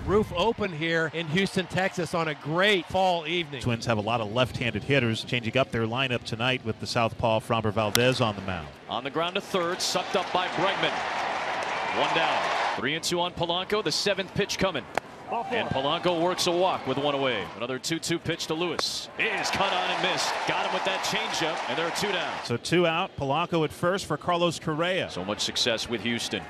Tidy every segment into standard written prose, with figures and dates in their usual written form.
roof open here in Houston, Texas on a great fall evening. Twins have a lot of left-handed hitters, changing up their lineup tonight with the southpaw Framber Valdez on the mound. On the ground to third, sucked up by Bregman. One down. 3-2 on Polanco. The 7th pitch coming. And Polanco works a walk with one away. Another 2-2 pitch to Lewis. Is cut on and missed. Got him with that changeup, and there are 2 down. So 2 out. Polanco at first for Carlos Correa. So much success with Houston.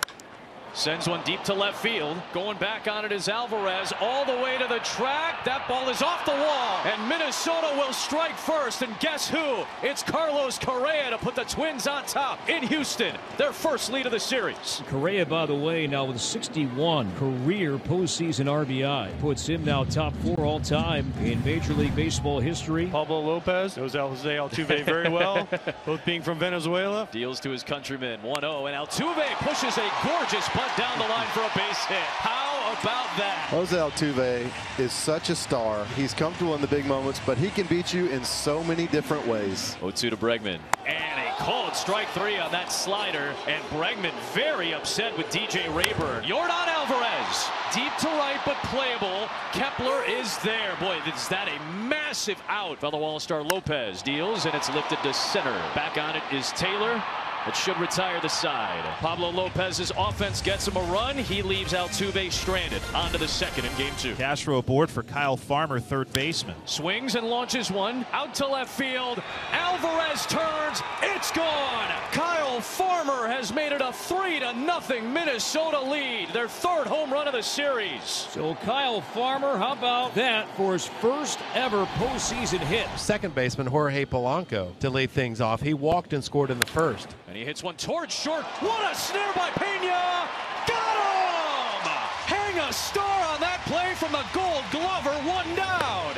Sends one deep to left field. Going back on it is Alvarez all the way to the track. That ball is off the wall. And Minnesota will strike first. And guess who? It's Carlos Correa to put the Twins on top in Houston. Their first lead of the series. Correa, by the way, now with 61 career postseason RBI. Puts him now top 4 all time in Major League Baseball history. Pablo Lopez knows Jose Altuve very well, both being from Venezuela. Deals to his countrymen. 1-0. And Altuve pushes a gorgeous bunt down the line for a base hit. How about that? Jose Altuve is such a star. He's comfortable in the big moments, but he can beat you in so many different ways. 0-2 to Bregman. And a called strike 3 on that slider. And Bregman very upset with DJ Rayburn. Yordan Alvarez deep to right but playable. Kepler is there. Boy, is that a massive out. Fellow All-Star Lopez deals, and it's lifted to center. Back on it is Taylor. It should retire the side. Pablo Lopez's offense gets him a run. He leaves Altuve stranded. On to the second in game 2. Castro aboard for Kyle Farmer, third baseman. Swings and launches one. Out to left field. Alvarez turns. It's gone. Kyle Farmer has made it a 3-0 Minnesota lead. Their 3rd home run of the series. So Kyle Farmer, how about that for his first ever postseason hit? Second baseman Jorge Polanco to lead things off. He walked and scored in the first. And he hits one towards short. What a snare by Pena! Got him! Hang a star on that play from the Gold Glover. 1 down.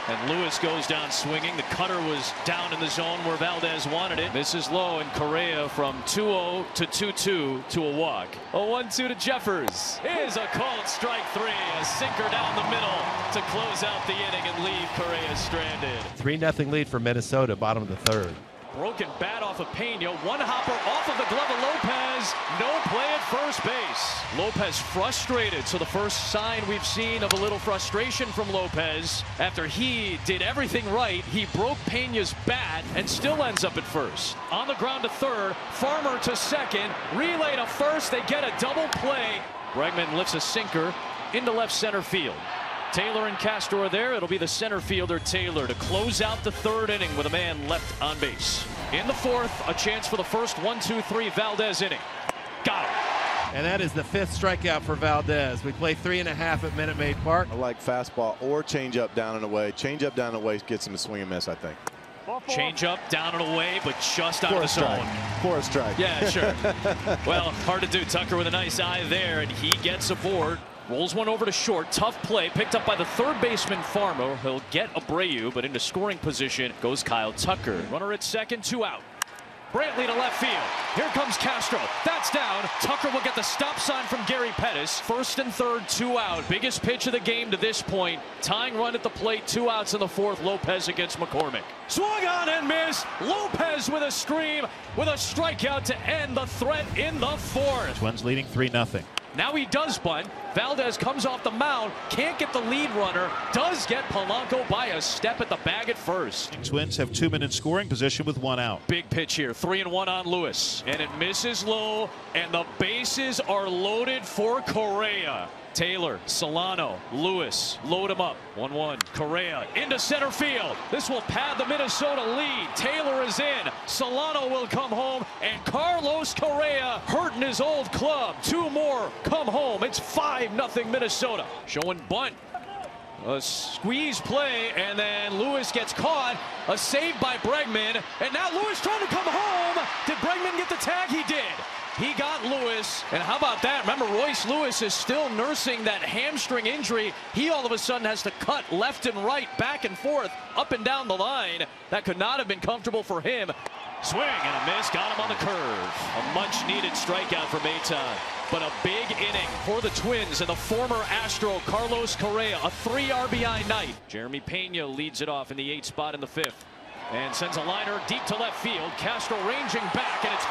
And Lewis goes down swinging. The cutter was down in the zone where Valdez wanted it. Misses low, and Correa from 2-0 to 2-2 to a walk. A 1-2 to Jeffers. Is a called strike 3. A sinker down the middle to close out the inning and leave Correa stranded. 3-0 lead for Minnesota, bottom of the 3rd. Broken bat off of Pena. One hopper off of the glove of Lopez. No play at first base. Lopez frustrated. So the first sign we've seen of a little frustration from Lopez. After he did everything right, he broke Pena's bat and still ends up at first. On the ground to third. Farmer to second. Relay to first. They get a double play. Bregman lifts a sinker into left center field. Taylor and Castro are there. It'll be the center fielder Taylor to close out the 3rd inning with a man left on base. In the 4th, a chance for the first 1-2-3 Valdez inning. Got him. And that is the 5th strikeout for Valdez. We play 3.5 at Minute Maid Park. I like fastball or changeup down and away. Changeup down and away gets him a swing and miss, I think. Change up, down and away, but just out of the zone. For a strike. Yeah, sure. Well, hard to do. Tucker with a nice eye there, and he gets aboard. Rolls one over to short. Tough play. Picked up by the 3rd baseman Farmer. He'll get Abreu, but into scoring position goes Kyle Tucker. Runner at second, 2 out. Brantley to left field. Here comes Castro. That's down. Tucker will get the stop sign from Gary Pettis. 1st and 3rd, 2 out. Biggest pitch of the game to this point. Tying run at the plate. 2 outs in the 4th. Lopez against McCormick. Swung on and missed. Lopez with a scream with a strikeout to end the threat in the 4th. Twins leading 3-0. Now he does bunt. Valdez comes off the mound. Can't get the lead runner. Does get Polanco by a step at the bag at first. Twins have 2 men in scoring position with 1 out. Big pitch here. 3-1 on Lewis. And it misses low. And the bases are loaded for Correa. Taylor, Solano, Lewis, load him up. 1-1. Correa into center field. This will pad the Minnesota lead. Taylor is in. Solano will come home. And Carlos Correa hurting his old club. 2 more come home. It's 5-0 Minnesota. Showing bunt. A squeeze play, and then Lewis gets caught. A save by Bregman. And now Lewis trying to come home. Did Bregman get the tag? He did. He got Lewis, and how about that? Remember, Royce Lewis is still nursing that hamstring injury. He all of a sudden has to cut left and right, back and forth, up and down the line. That could not have been comfortable for him. Swing and a miss, got him on the curve. A much-needed strikeout for Maton. But a big inning for the Twins and the former Astro Carlos Correa, a 3 RBI night. Jeremy Pena leads it off in the 8th spot in the 5th. and sends a liner deep to left field. Castro ranging back, and it's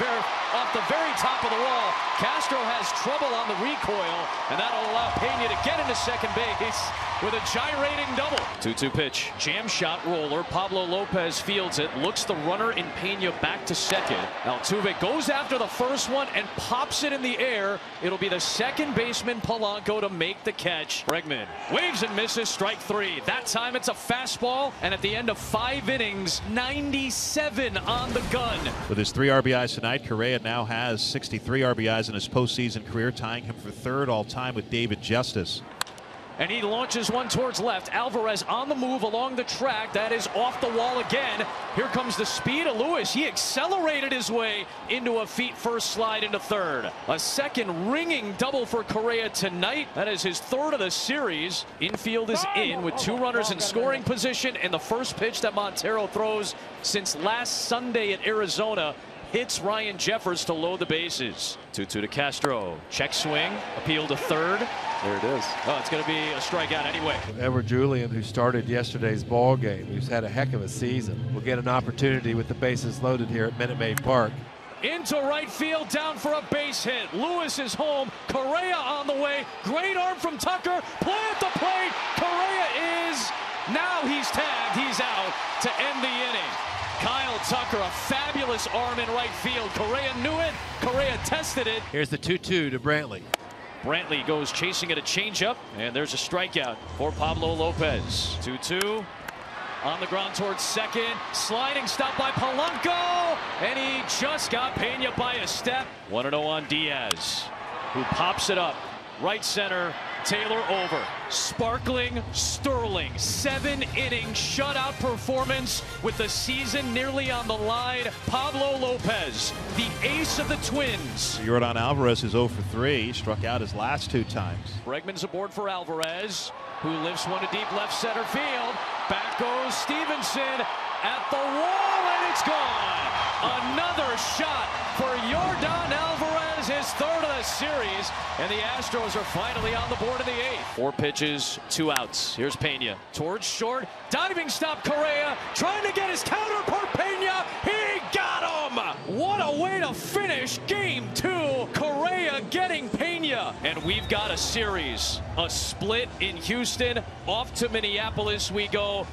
off the very top of the wall. Castro has trouble on the recoil, and that'll allow Pena to get into second base with a gyrating double. 2-2 pitch. Jam shot roller. Pablo Lopez fields it. Looks the runner in Pena back to second. Altuve goes after the first one and pops it in the air. It'll be the second baseman Polanco to make the catch. Bregman waves and misses. Strike three. That time it's a fastball, and at the end of 5 innings, 97 on the gun. With his 3 RBIs tonight, Correa now has 63 RBIs in his postseason career, tying him for 3rd all-time with David Justice. And he launches one towards left. Alvarez on the move along the track. That is off the wall again. Here comes the speed of Lewis. He accelerated his way into a feet-first slide into third. A second ringing double for Correa tonight. That is his 3rd of the series. Infield is in with 2 runners in scoring position. And the first pitch that Montero throws since last Sunday at Arizona hits Ryan Jeffers to load the bases. 2-2 to Castro. Check swing. Appeal to third. There it is. Oh, it's going to be a strikeout anyway. Edouard Julien, who started yesterday's ball game, who's had a heck of a season, will get an opportunity with the bases loaded here at Minute Maid Park. Into right field, down for a base hit. Lewis is home. Correa on the way. Great arm from Tucker. Play at the plate. Correa is. Now he's tagged. He's out to end the inning. Kyle Tucker, a fabulous arm in right field. Correa knew it. Correa tested it. Here's the 2-2 to Brantley. Brantley goes chasing at a changeup, and there's a strikeout for Pablo Lopez. 2-2. On the ground towards second. Sliding stop by Polanco, and he just got Pena by a step. 1-0 on Diaz, who pops it up. Right center, Taylor over. Sparkling Sterling, 7-inning shutout performance with the season nearly on the line. Pablo Lopez, the ace of the Twins. Yordan Alvarez is 0 for 3. He struck out his last 2 times. Bregman's aboard for Alvarez, who lifts one to deep left center field. Back goes Stevenson at the wall, and it's gone. Another shot for Yordan Alvarez, his 3rd of the series, and the Astros are finally on the board in the 8th. 4 pitches, 2 outs. Here's Pena towards short, diving stop Correa, trying to get his counterpart Pena. He got him. What a way to finish Game 2. Correa getting Pena, and we've got a series, a split in Houston. Off to Minneapolis we go.